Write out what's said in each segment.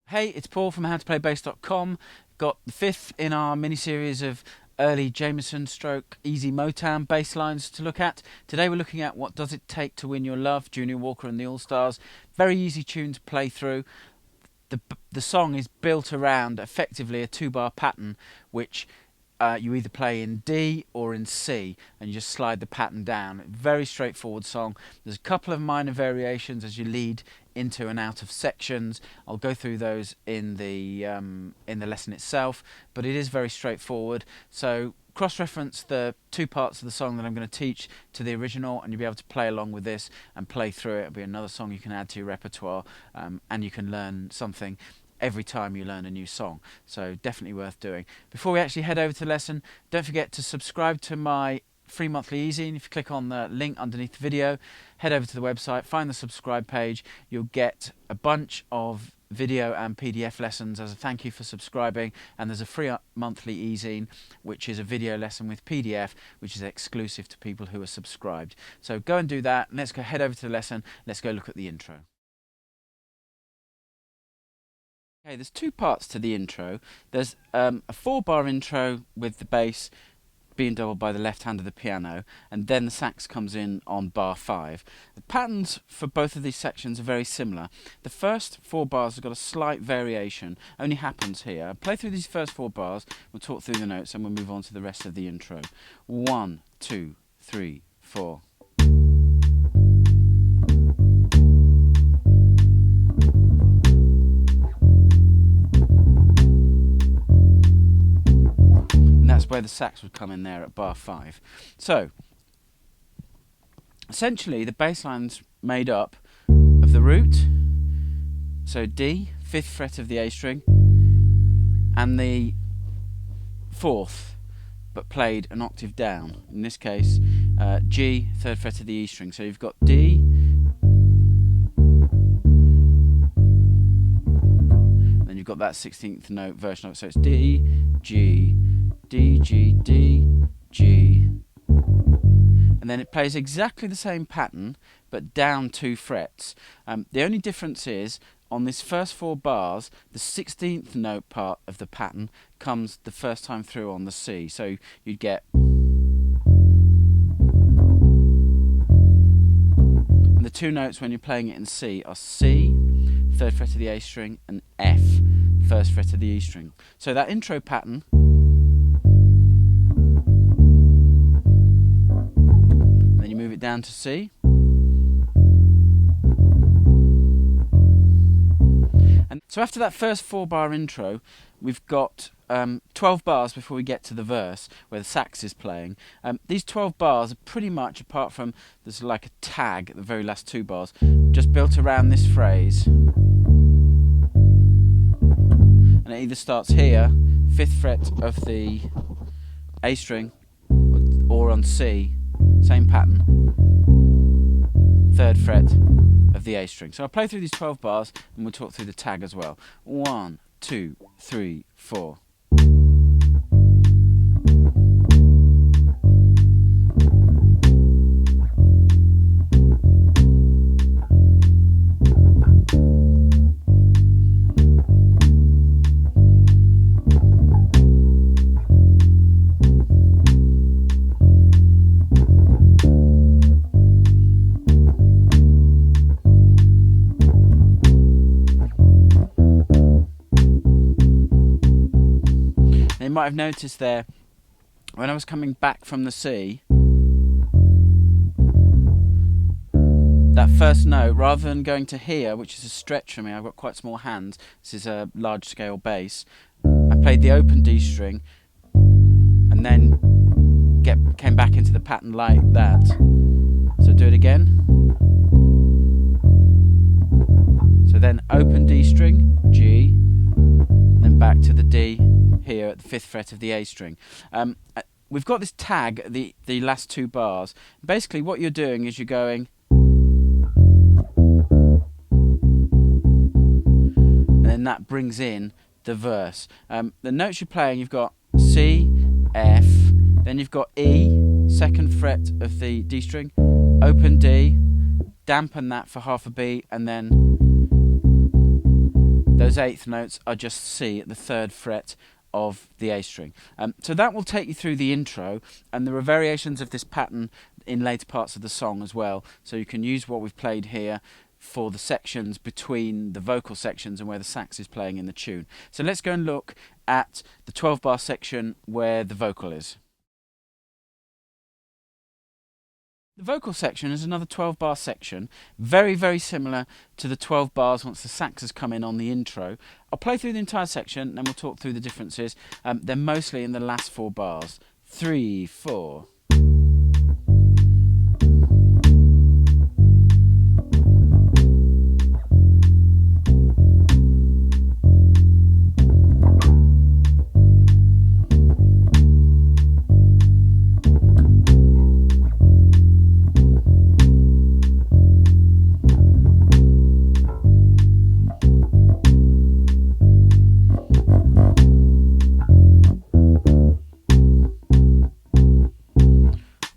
Hey, it's Paul from howtoplaybassdotcom. Got the fifth in our mini-series of early Jamerson stroke easy Motown bass lines to look at. Today we're looking at What Does It Take to Win Your Love, Junior Walker and the All-Stars. Very easy tune to play through. The song is built around effectively a two-bar pattern which you either play in D or in C, and you just slide the pattern down. Very straightforward song. There's a couple of minor variations as you lead into and out of sections. I'll go through those in the lesson itself, but it is very straightforward. So cross-reference the two parts of the song that I'm going to teach to the original, and you'll be able to play along with this and play through it. It'll be another song you can add to your repertoire, and you can learn something every time you learn a new song, so definitely worth doing. Before we actually head over to the lesson, don't forget to subscribe to my free monthly e-zine. If you click on the link underneath the video, head over to the website, find the subscribe page. You'll get a bunch of video and PDF lessons as a thank you for subscribing, and there's a free monthly e-zine which is a video lesson with PDF which is exclusive to people who are subscribed. So go and do that. Let's go head over to the lesson. Let's go look at the intro. Okay, there's two parts to the intro. There's a 4-bar intro with the bass being doubled by the left hand of the piano, and then the sax comes in on bar 5. The patterns for both of these sections are very similar. The first 4 bars have got a slight variation, only happens here. I'll play through these first 4 bars, we'll talk through the notes, and we'll move on to the rest of the intro. 1, 2, 3, 4. That's where the sax would come in there at bar 5. So, essentially the bass line's made up of the root, so D, 5th fret of the A string, and the 4th, but played an octave down. In this case, G, 3rd fret of the E string. So you've got D, then you've got that 16th note version of it. So it's D, G, D, G, D, G, and then it plays exactly the same pattern but down 2 frets. The only difference is on this first 4 bars, the 16th note part of the pattern comes the first time through on the C. So you'd get, and the 2 notes when you're playing it in C are C, 3rd fret of the A string, and F, 1st fret of the E string. So that intro pattern, then you move it down to C, and so after that first 4-bar intro we've got 12 bars before we get to the verse where the sax is playing. These 12 bars are pretty much, apart from there's like a tag at the very last 2 bars, just built around this phrase, and it either starts here, 5th fret of the A string, or on C, same pattern, 3rd fret of the A string. So I'll play through these 12 bars and we'll talk through the tag as well. 1, 2, 3, 4. You might have noticed there, when I was coming back from the C, that first note, rather than going to here, which is a stretch for me, I've got quite small hands, this is a large scale bass, I played the open D string and then came back into the pattern like that. So do it again. So then open D string, G, and then back to the D here at the 5th fret of the A string. We've got this tag, the last 2 bars. Basically what you're doing is you're going, and then that brings in the verse. The notes you're playing, you've got C, F, then you've got E, 2nd fret of the D string, open D, dampen that for half a beat, and then those eighth notes are just C at the 3rd fret of the A string. So that will take you through the intro, and there are variations of this pattern in later parts of the song as well, so you can use what we've played here for the sections between the vocal sections and where the sax is playing in the tune. So let's go and look at the 12 bar section where the vocal is. The vocal section is another 12 bar section, very, very similar to the 12 bars once the sax has come in on the intro. I'll play through the entire section, then we'll talk through the differences. They're mostly in the last 4 bars. 3, 4.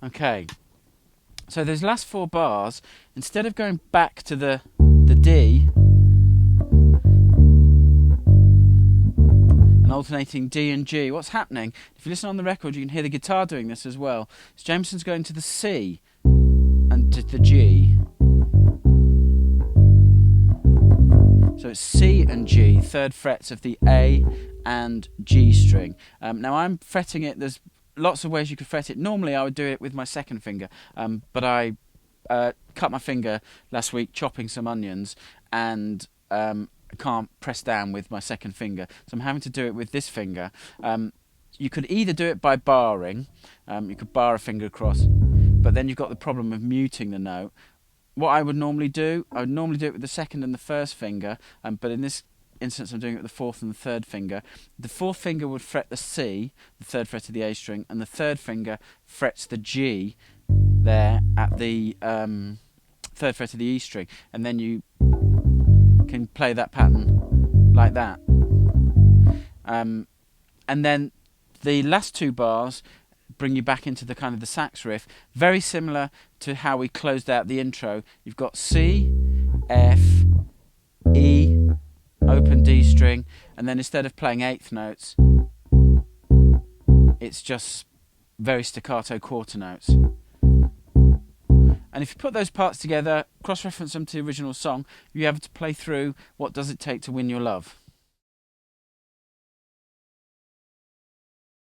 Okay, so those last 4 bars, instead of going back to the D and alternating D and G, what's happening, if you listen on the record you can hear the guitar doing this as well. So Jamerson's going to the C and to the G. So it's C and G, 3rd frets of the A and G string. Now I'm fretting it, there's lots of ways you could fret it. Normally I would do it with my 2nd finger, but I cut my finger last week chopping some onions, and I can't press down with my 2nd finger, so I'm having to do it with this finger. You could either do it by barring, you could bar a finger across, but then you've got the problem of muting the note. What I would normally do it with the 2nd and the 1st finger, but in this instance I'm doing it with the 4th and the 3rd finger. The 4th finger would fret the C, the 3rd fret of the A string, and the 3rd finger frets the G there at the 3rd fret of the E string, and then you can play that pattern like that. And then the last 2 bars bring you back into the kind of the sax riff, very similar to how we closed out the intro. You've got C, F, E, open D string, and then instead of playing 8th notes, it's just very staccato quarter notes. And if you put those parts together, cross-reference them to the original song, you're able to play through What Does It Take to Win Your Love.